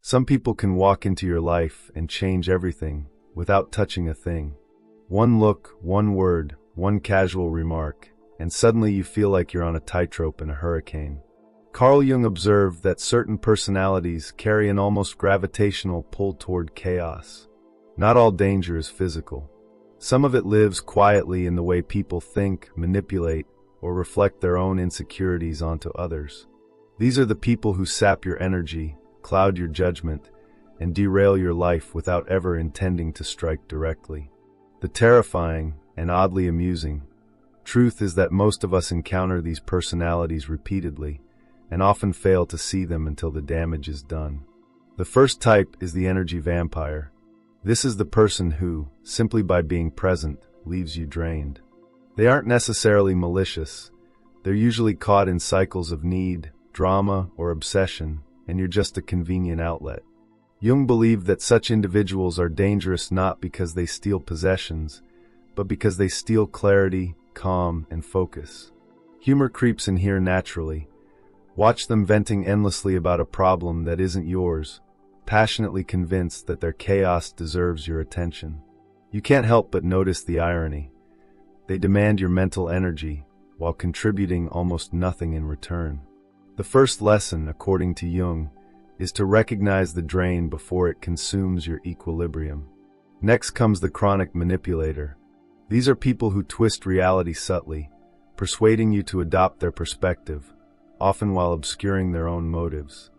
Some people can walk into your life and change everything without touching a thing. One look, one word, one casual remark, and suddenly you feel like you're on a tightrope in a hurricane. Carl Jung observed that certain personalities carry an almost gravitational pull toward chaos. Not all danger is physical. Some of it lives quietly in the way people think, manipulate, or reflect their own insecurities onto others. These are the people who sap your energy, cloud your judgment, and derail your life without ever intending to strike directly. The terrifying and oddly amusing truth is that most of us encounter these personalities repeatedly and often fail to see them until the damage is done. The first type is the energy vampire. This is the person who, simply by being present, leaves you drained. They aren't necessarily malicious. They're usually caught in cycles of need, drama, or obsession, and you're just a convenient outlet. Jung believed that such individuals are dangerous not because they steal possessions, but because they steal clarity, calm, and focus. Humor creeps in here naturally. Watch them venting endlessly about a problem that isn't yours, passionately convinced that their chaos deserves your attention. You can't help but notice the irony. They demand your mental energy, while contributing almost nothing in return. The first lesson, according to Jung, is to recognize the drain before it consumes your equilibrium. Next comes the chronic manipulator. These are people who twist reality subtly, persuading you to adopt their perspective, often while obscuring their own motives.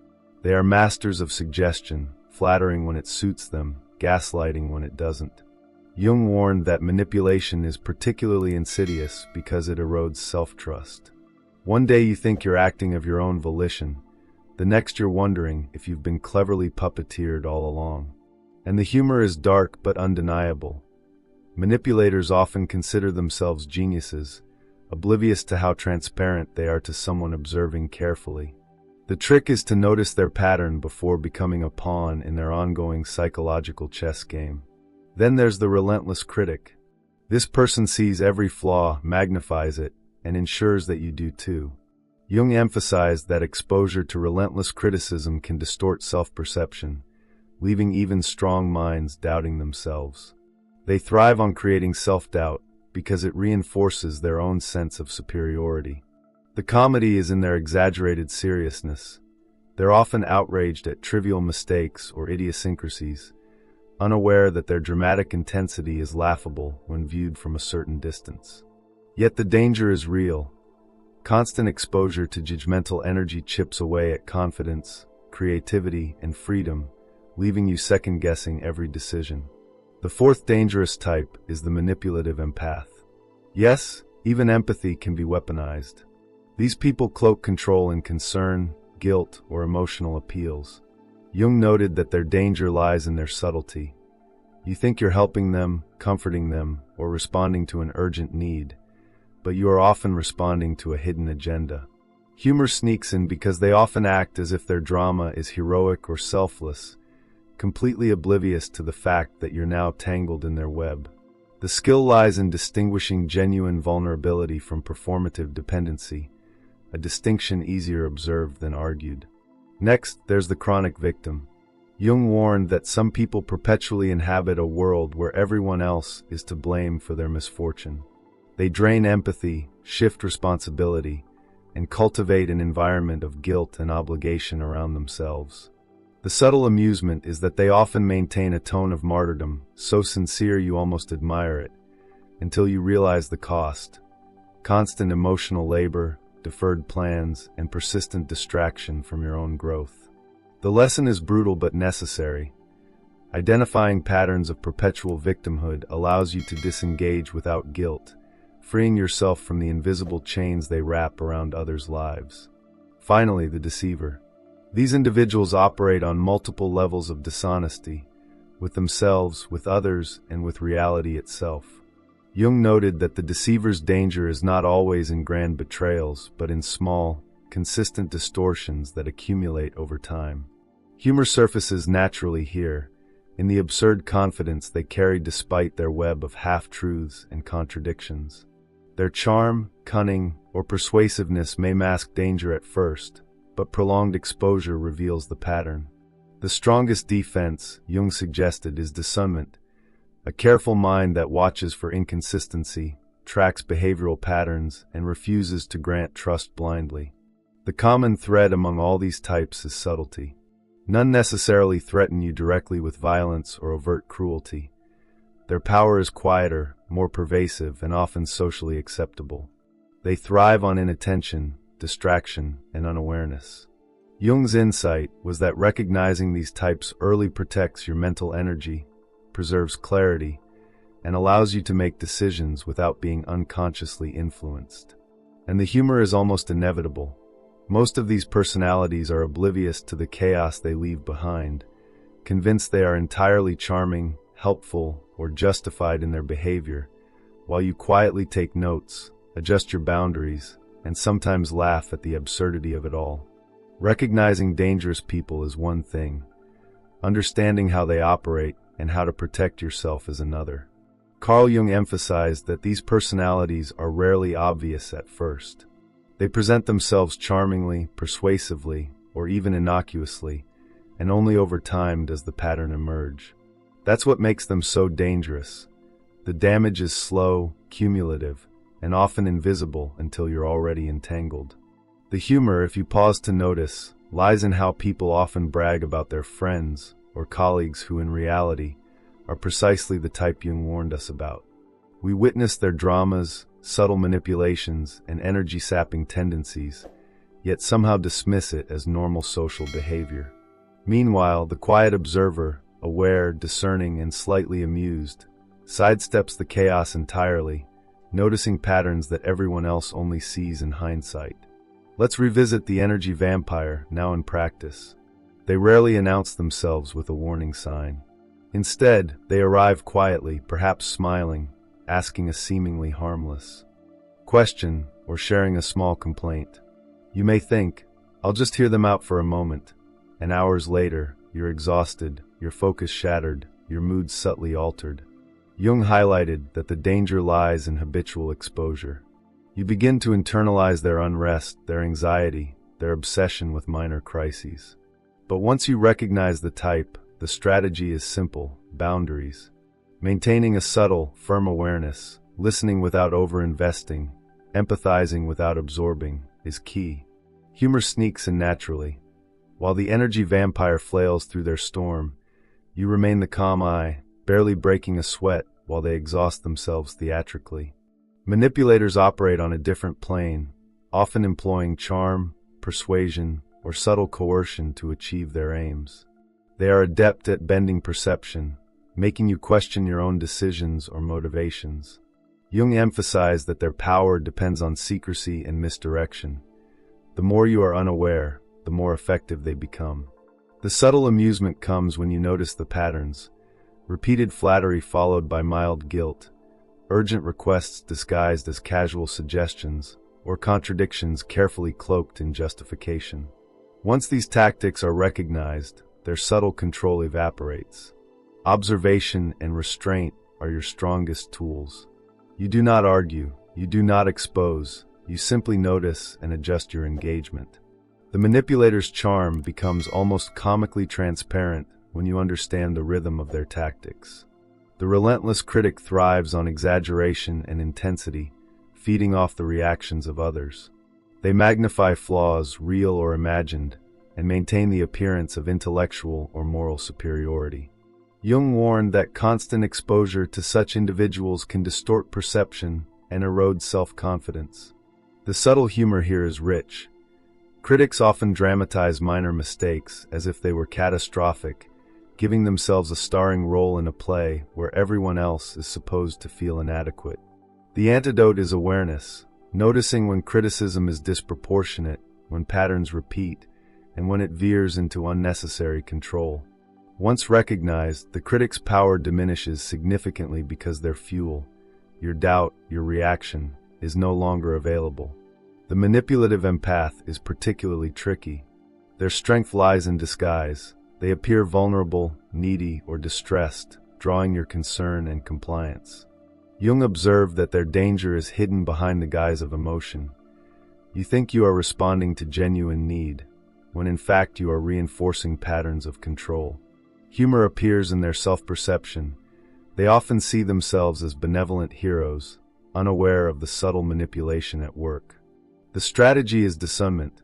They are masters of suggestion, flattering when it suits them, gaslighting when it doesn't. Jung warned that manipulation is particularly insidious because it erodes self-trust. One day you think you're acting of your own volition, the next you're wondering if you've been cleverly puppeteered all along. And the humor is dark but undeniable. Manipulators often consider themselves geniuses, oblivious to how transparent they are to someone observing carefully. The trick is to notice their pattern before becoming a pawn in their ongoing psychological chess game. Then there's the relentless critic. This person sees every flaw, magnifies it, and ensures that you do too. Jung emphasized that exposure to relentless criticism can distort self-perception, leaving even strong minds doubting themselves. They thrive on creating self-doubt because it reinforces their own sense of superiority. The comedy is in their exaggerated seriousness. They're often outraged at trivial mistakes or idiosyncrasies, unaware that their dramatic intensity is laughable when viewed from a certain distance. Yet the danger is real. Constant exposure to judgmental energy chips away at confidence, creativity, and freedom, leaving you second-guessing every decision. The fourth dangerous type is the manipulative empath. Yes, even empathy can be weaponized. These people cloak control in concern, guilt, or emotional appeals. Jung noted that their danger lies in their subtlety. You think you're helping them, comforting them, or responding to an urgent need, but you are often responding to a hidden agenda. Humor sneaks in because they often act as if their drama is heroic or selfless, completely oblivious to the fact that you're now tangled in their web. The skill lies in distinguishing genuine vulnerability from performative dependency, a distinction easier observed than argued. Next, there's the chronic victim. Jung warned that some people perpetually inhabit a world where everyone else is to blame for their misfortune. They drain empathy, shift responsibility, and cultivate an environment of guilt and obligation around themselves. The subtle amusement is that they often maintain a tone of martyrdom, so sincere you almost admire it, until you realize the cost. Constant emotional labor, deferred plans, and persistent distraction from your own growth. The lesson is brutal but necessary. Identifying patterns of perpetual victimhood allows you to disengage without guilt, freeing yourself from the invisible chains they wrap around others' lives. Finally, the deceiver. These individuals operate on multiple levels of dishonesty, with themselves, with others, and with reality itself. Jung noted that the deceiver's danger is not always in grand betrayals, but in small, consistent distortions that accumulate over time. Humor surfaces naturally here, in the absurd confidence they carry despite their web of half-truths and contradictions. Their charm, cunning, or persuasiveness may mask danger at first, but prolonged exposure reveals the pattern. The strongest defense, Jung suggested, is discernment, a careful mind that watches for inconsistency, tracks behavioral patterns, and refuses to grant trust blindly. The common thread among all these types is subtlety. None necessarily threaten you directly with violence or overt cruelty. Their power is quieter, more pervasive, and often socially acceptable. They thrive on inattention, distraction, and unawareness. Jung's insight was that recognizing these types early protects your mental energy, preserves clarity, and allows you to make decisions without being unconsciously influenced. And the humor is almost inevitable. Most of these personalities are oblivious to the chaos they leave behind, convinced they are entirely charming, helpful, or justified in their behavior, while you quietly take notes, adjust your boundaries, and sometimes laugh at the absurdity of it all. Recognizing dangerous people is one thing. Understanding how they operate and how to protect yourself is another. Carl Jung emphasized that these personalities are rarely obvious at first. They present themselves charmingly, persuasively, or even innocuously, and only over time does the pattern emerge. That's what makes them so dangerous. The damage is slow, cumulative, and often invisible until you're already entangled. The humor, if you pause to notice, lies in how people often brag about their friends or colleagues who in reality are precisely the type Jung warned us about. We witness their dramas, subtle manipulations, and energy-sapping tendencies, yet somehow dismiss it as normal social behavior. Meanwhile, the quiet observer, aware, discerning, and slightly amused, sidesteps the chaos entirely, noticing patterns that everyone else only sees in hindsight. Let's revisit the energy vampire, now in practice. They rarely announce themselves with a warning sign. Instead, they arrive quietly, perhaps smiling, asking a seemingly harmless question or sharing a small complaint. You may think, I'll just hear them out for a moment, and hours later, you're exhausted, your focus shattered, your mood subtly altered. Jung highlighted that the danger lies in habitual exposure. You begin to internalize their unrest, their anxiety, their obsession with minor crises. But once you recognize the type, the strategy is simple: boundaries. Maintaining a subtle, firm awareness, listening without over-investing, empathizing without absorbing, is key. Humor sneaks in naturally. While the energy vampire flails through their storm, you remain the calm eye, barely breaking a sweat while they exhaust themselves theatrically. Manipulators operate on a different plane, often employing charm, persuasion, or subtle coercion to achieve their aims. They are adept at bending perception, making you question your own decisions or motivations. Jung emphasized that their power depends on secrecy and misdirection. The more you are unaware, the more effective they become. The subtle amusement comes when you notice the patterns: repeated flattery followed by mild guilt, urgent requests disguised as casual suggestions, or contradictions carefully cloaked in justification. Once these tactics are recognized, their subtle control evaporates. Observation and restraint are your strongest tools. You do not argue, you do not expose, you simply notice and adjust your engagement. The manipulator's charm becomes almost comically transparent when you understand the rhythm of their tactics. The relentless critic thrives on exaggeration and intensity, feeding off the reactions of others. They magnify flaws, real or imagined, and maintain the appearance of intellectual or moral superiority. Jung warned that constant exposure to such individuals can distort perception and erode self-confidence. The subtle humor here is rich. Critics often dramatize minor mistakes as if they were catastrophic, giving themselves a starring role in a play where everyone else is supposed to feel inadequate. The antidote is awareness, noticing when criticism is disproportionate, when patterns repeat, and when it veers into unnecessary control. Once recognized, the critic's power diminishes significantly because their fuel, your doubt, your reaction, is no longer available. The manipulative empath is particularly tricky. Their strength lies in disguise. They appear vulnerable, needy, or distressed, drawing your concern and compliance. Jung observed that their danger is hidden behind the guise of emotion. You think you are responding to genuine need, when in fact you are reinforcing patterns of control. Humor appears in their self-perception. They often see themselves as benevolent heroes, unaware of the subtle manipulation at work. The strategy is discernment,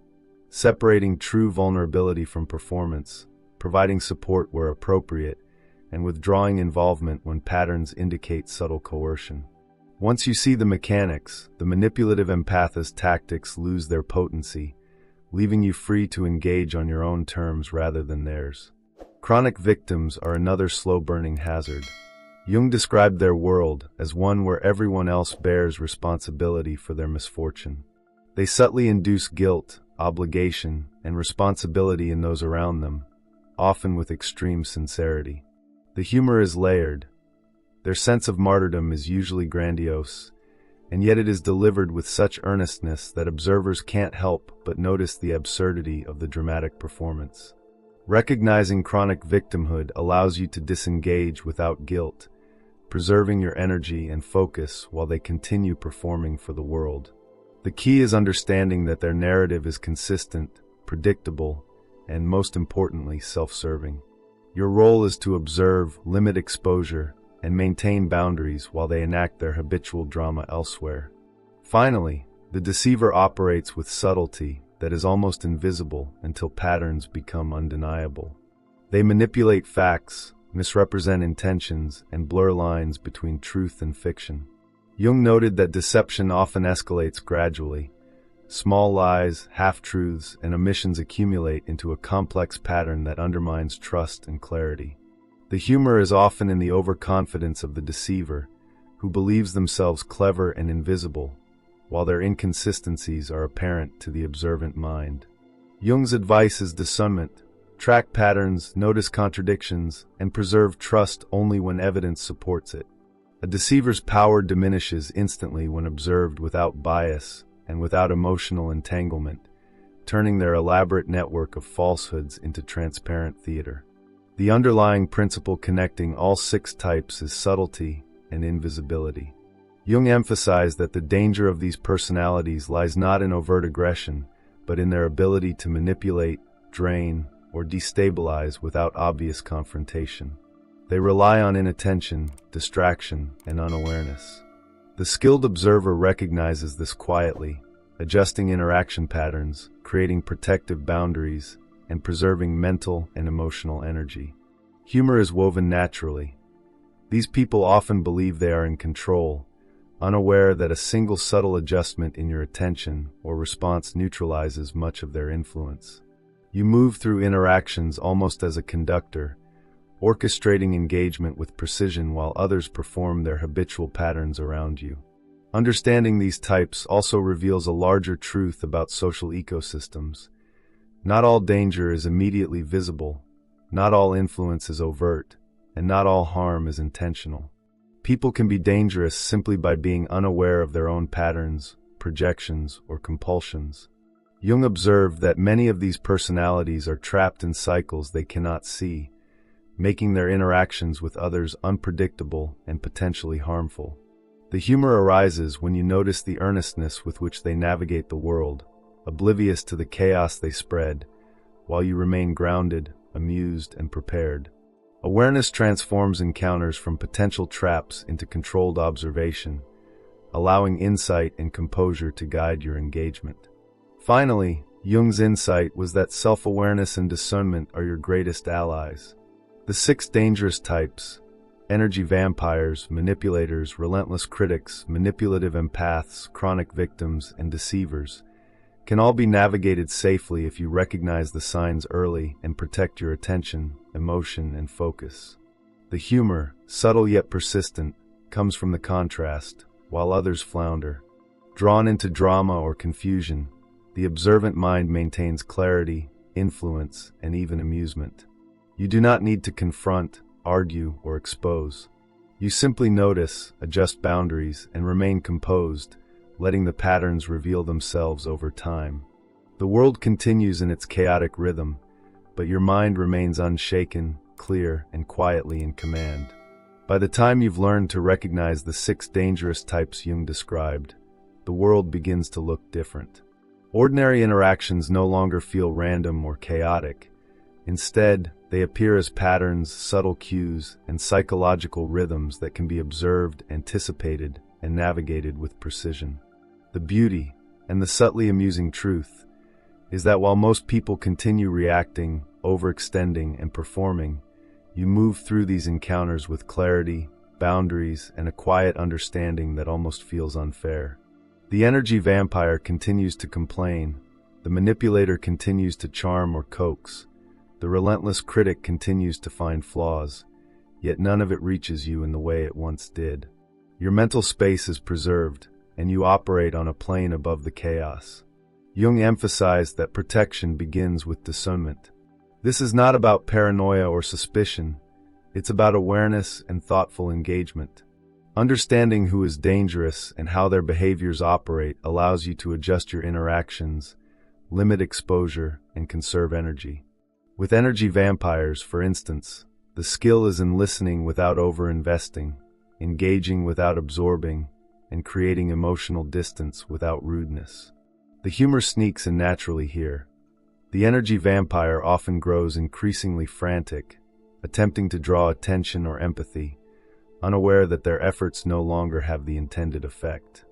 separating true vulnerability from performance, providing support where appropriate, and withdrawing involvement when patterns indicate subtle coercion. Once you see the mechanics, the manipulative empath's tactics lose their potency, leaving you free to engage on your own terms rather than theirs. Chronic victims are another slow-burning hazard. Jung described their world as one where everyone else bears responsibility for their misfortune. They subtly induce guilt, obligation, and responsibility in those around them, often with extreme sincerity. The humor is layered. Their sense of martyrdom is usually grandiose, and yet it is delivered with such earnestness that observers can't help but notice the absurdity of the dramatic performance. Recognizing chronic victimhood allows you to disengage without guilt, preserving your energy and focus while they continue performing for the world. The key is understanding that their narrative is consistent, predictable, and most importantly, self-serving. Your role is to observe, limit exposure, and maintain boundaries while they enact their habitual drama elsewhere. Finally, the deceiver operates with subtlety that is almost invisible until patterns become undeniable. They manipulate facts, misrepresent intentions, and blur lines between truth and fiction. Jung noted that deception often escalates gradually. Small lies, half-truths, and omissions accumulate into a complex pattern that undermines trust and clarity. The humor is often in the overconfidence of the deceiver, who believes themselves clever and invisible, while their inconsistencies are apparent to the observant mind. Jung's advice is discernment. Track patterns, notice contradictions, and preserve trust only when evidence supports it. A deceiver's power diminishes instantly when observed without bias and without emotional entanglement, turning their elaborate network of falsehoods into transparent theater. The underlying principle connecting all 6 types is subtlety and invisibility. Jung emphasized that the danger of these personalities lies not in overt aggression, but in their ability to manipulate, drain, or destabilize without obvious confrontation. They rely on inattention, distraction, and unawareness. The skilled observer recognizes this quietly, adjusting interaction patterns, creating protective boundaries, and preserving mental and emotional energy. Humor is woven naturally. These people often believe they are in control, unaware that a single subtle adjustment in your attention or response neutralizes much of their influence. You move through interactions almost as a conductor, orchestrating engagement with precision while others perform their habitual patterns around you. Understanding these types also reveals a larger truth about social ecosystems. Not all danger is immediately visible, not all influence is overt, and not all harm is intentional. People can be dangerous simply by being unaware of their own patterns, projections, or compulsions. Jung observed that many of these personalities are trapped in cycles they cannot see, making their interactions with others unpredictable and potentially harmful. The humor arises when you notice the earnestness with which they navigate the world, oblivious to the chaos they spread, while you remain grounded, amused, and prepared. Awareness transforms encounters from potential traps into controlled observation, allowing insight and composure to guide your engagement. Finally, Jung's insight was that self-awareness and discernment are your greatest allies. The 6 dangerous types, energy vampires, manipulators, relentless critics, manipulative empaths, chronic victims, and deceivers, can all be navigated safely if you recognize the signs early and protect your attention, emotion, and focus. The humor, subtle yet persistent, comes from the contrast, while others flounder. Drawn into drama or confusion, the observant mind maintains clarity, influence, and even amusement. You do not need to confront, argue, or expose. You simply notice, adjust boundaries, and remain composed, letting the patterns reveal themselves over time. The world continues in its chaotic rhythm, but your mind remains unshaken, clear, and quietly in command. By the time you've learned to recognize the 6 dangerous types Jung described, the world begins to look different. Ordinary interactions no longer feel random or chaotic. Instead, they appear as patterns, subtle cues, and psychological rhythms that can be observed, anticipated, and navigated with precision. The beauty, and the subtly amusing truth, is that while most people continue reacting, overextending, and performing, you move through these encounters with clarity, boundaries, and a quiet understanding that almost feels unfair. The energy vampire continues to complain, the manipulator continues to charm or coax, the relentless critic continues to find flaws, yet none of it reaches you in the way it once did. Your mental space is preserved, and you operate on a plane above the chaos. Jung emphasized that protection begins with discernment. This is not about paranoia or suspicion, it's about awareness and thoughtful engagement. Understanding who is dangerous and how their behaviors operate allows you to adjust your interactions, limit exposure, and conserve energy. With energy vampires, for instance, the skill is in listening without over-investing, engaging without absorbing, and creating emotional distance without rudeness. The humor sneaks in naturally here. The energy vampire often grows increasingly frantic, attempting to draw attention or empathy, unaware that their efforts no longer have the intended effect.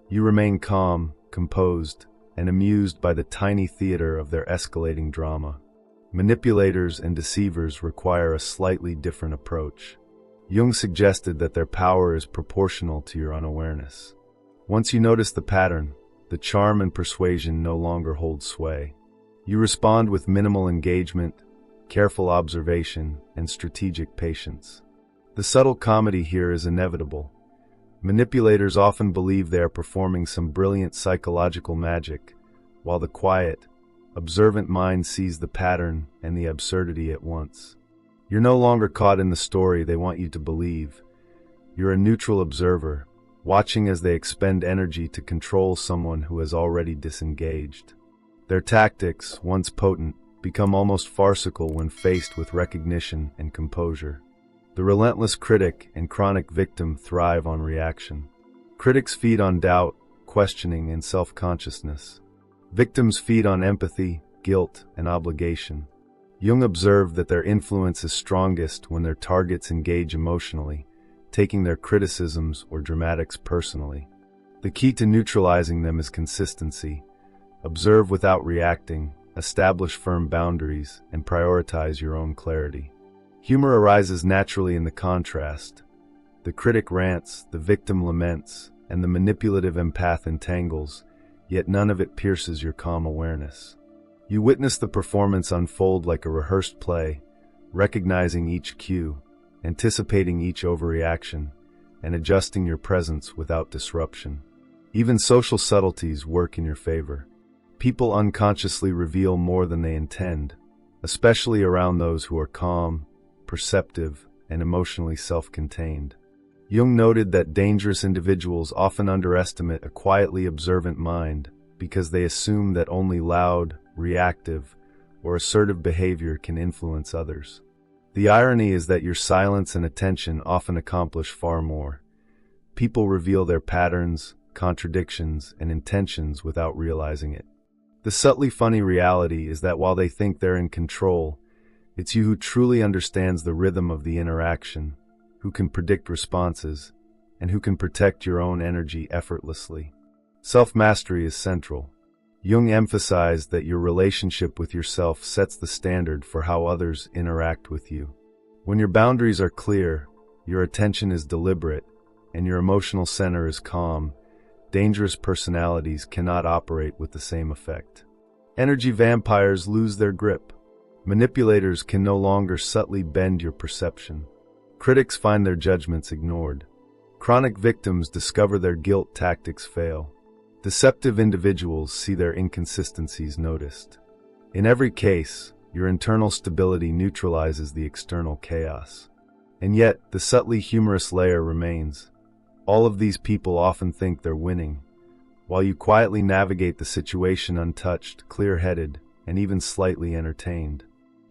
You remain calm, composed, and amused by the tiny theater of their escalating drama. Manipulators and deceivers require a slightly different approach. Jung suggested that their power is proportional to your unawareness. Once you notice the pattern, the charm and persuasion no longer hold sway. You respond with minimal engagement, careful observation, and strategic patience. The subtle comedy here is inevitable. Manipulators often believe they are performing some brilliant psychological magic, while the quiet, observant mind sees the pattern and the absurdity at once. You're no longer caught in the story they want you to believe. You're a neutral observer, watching as they expend energy to control someone who has already disengaged. Their tactics, once potent, become almost farcical when faced with recognition and composure. The relentless critic and chronic victim thrive on reaction. Critics feed on doubt, questioning, and self-consciousness. Victims feed on empathy, guilt, and obligation. Jung observed that their influence is strongest when their targets engage emotionally, taking their criticisms or dramatics personally. The key to neutralizing them is consistency. Observe without reacting, establish firm boundaries, and prioritize your own clarity. Humor arises naturally in the contrast. The critic rants, the victim laments, and the manipulative empath entangles, yet none of it pierces your calm awareness. You witness the performance unfold like a rehearsed play, recognizing each cue, anticipating each overreaction, and adjusting your presence without disruption. Even social subtleties work in your favor. People unconsciously reveal more than they intend, especially around those who are calm, perceptive, and emotionally self-contained. Jung noted that dangerous individuals often underestimate a quietly observant mind because they assume that only loud, reactive, or assertive behavior can influence others. The irony is that your silence and attention often accomplish far more. People reveal their patterns, contradictions, and intentions without realizing it. The subtly funny reality is that while they think they're in control, it's you who truly understands the rhythm of the interaction, who can predict responses, and who can protect your own energy effortlessly. Self-mastery is central. Jung emphasized that your relationship with yourself sets the standard for how others interact with you. When your boundaries are clear, your attention is deliberate, and your emotional center is calm, dangerous personalities cannot operate with the same effect. Energy vampires lose their grip. Manipulators can no longer subtly bend your perception. Critics find their judgments ignored. Chronic victims discover their guilt tactics fail. Deceptive individuals see their inconsistencies noticed. In every case, your internal stability neutralizes the external chaos. And yet, the subtly humorous layer remains. All of these people often think they're winning, while you quietly navigate the situation untouched, clear-headed, and even slightly entertained.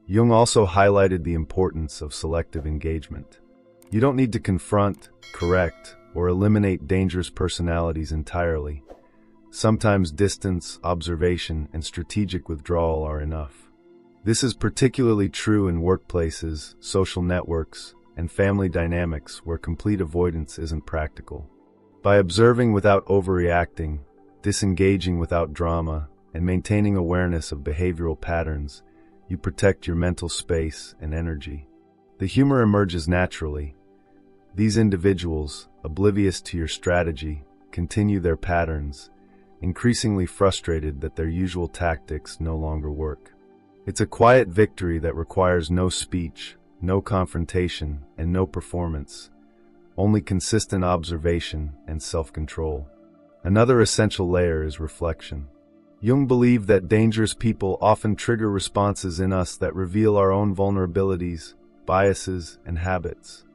Jung also highlighted the importance of selective engagement. You don't need to confront, correct, or eliminate dangerous personalities entirely. Sometimes distance, observation, and strategic withdrawal are enough. This is particularly true in workplaces, social networks, and family dynamics where complete avoidance isn't practical. By observing without overreacting, disengaging without drama, and maintaining awareness of behavioral patterns, you protect your mental space and energy. The humor emerges naturally. These individuals, oblivious to your strategy, continue their patterns, increasingly frustrated that their usual tactics no longer work. It's a quiet victory that requires no speech, no confrontation, and no performance, only consistent observation and self-control. Another essential layer is reflection. Jung believed that dangerous people often trigger responses in us that reveal our own vulnerabilities, biases, and habits.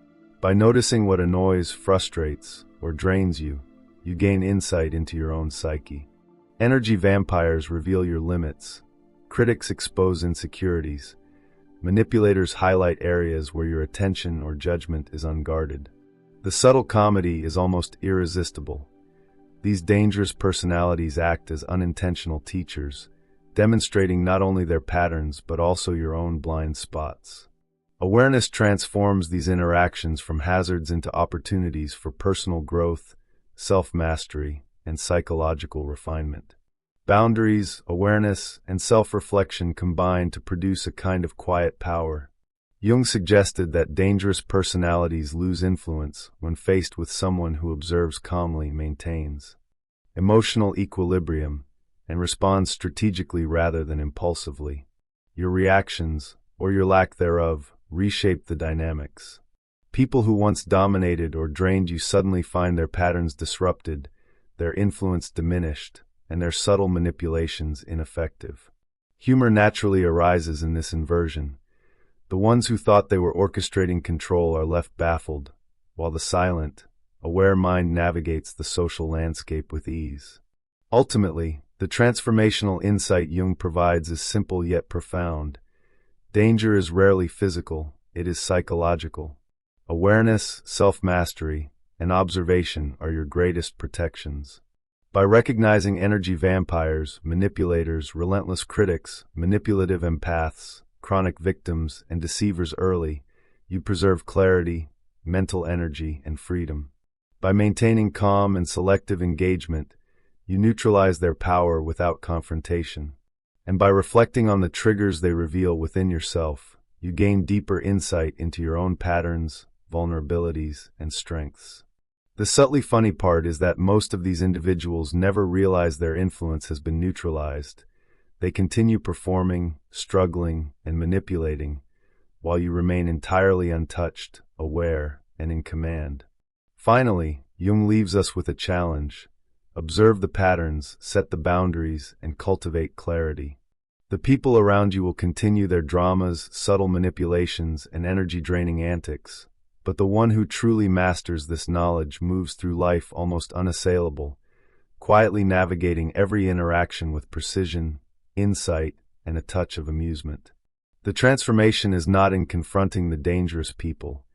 By noticing what annoys, frustrates, or drains you, you gain insight into your own psyche. Energy vampires reveal your limits. Critics expose insecurities. Manipulators highlight areas where your attention or judgment is unguarded. The subtle comedy is almost irresistible. These dangerous personalities act as unintentional teachers, demonstrating not only their patterns but also your own blind spots. Awareness transforms these interactions from hazards into opportunities for personal growth, self-mastery, and psychological refinement. Boundaries, awareness, and self-reflection combine to produce a kind of quiet power. Jung suggested that dangerous personalities lose influence when faced with someone who observes calmly, maintains emotional equilibrium, and responds strategically rather than impulsively. Your reactions, or your lack thereof, reshape the dynamics. People who once dominated or drained you suddenly find their patterns disrupted, their influence diminished, and their subtle manipulations ineffective. Humor naturally arises in this inversion. The ones who thought they were orchestrating control are left baffled, while the silent, aware mind navigates the social landscape with ease. Ultimately, the transformational insight Jung provides is simple yet profound. Danger is rarely physical, it is psychological. Awareness, self-mastery, and observation are your greatest protections. By recognizing energy vampires, manipulators, relentless critics, manipulative empaths, chronic victims, and deceivers early, you preserve clarity, mental energy, and freedom. By maintaining calm and selective engagement, you neutralize their power without confrontation. And by reflecting on the triggers they reveal within yourself, you gain deeper insight into your own patterns, vulnerabilities, and strengths. The subtly funny part is that most of these individuals never realize their influence has been neutralized. They continue performing, struggling, and manipulating, while you remain entirely untouched, aware, and in command. Finally, Jung leaves us with a challenge. Observe the patterns, set the boundaries, and cultivate clarity. The people around you will continue their dramas, subtle manipulations, and energy-draining antics, but the one who truly masters this knowledge moves through life almost unassailable, quietly navigating every interaction with precision, insight, and a touch of amusement. The transformation is not in confronting the dangerous people.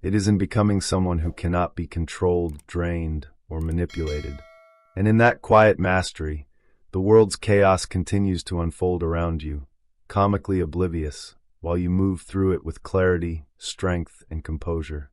It is in becoming someone who cannot be controlled, drained, or manipulated. And in that quiet mastery, the world's chaos continues to unfold around you, comically oblivious, while you move through it with clarity, strength, and composure.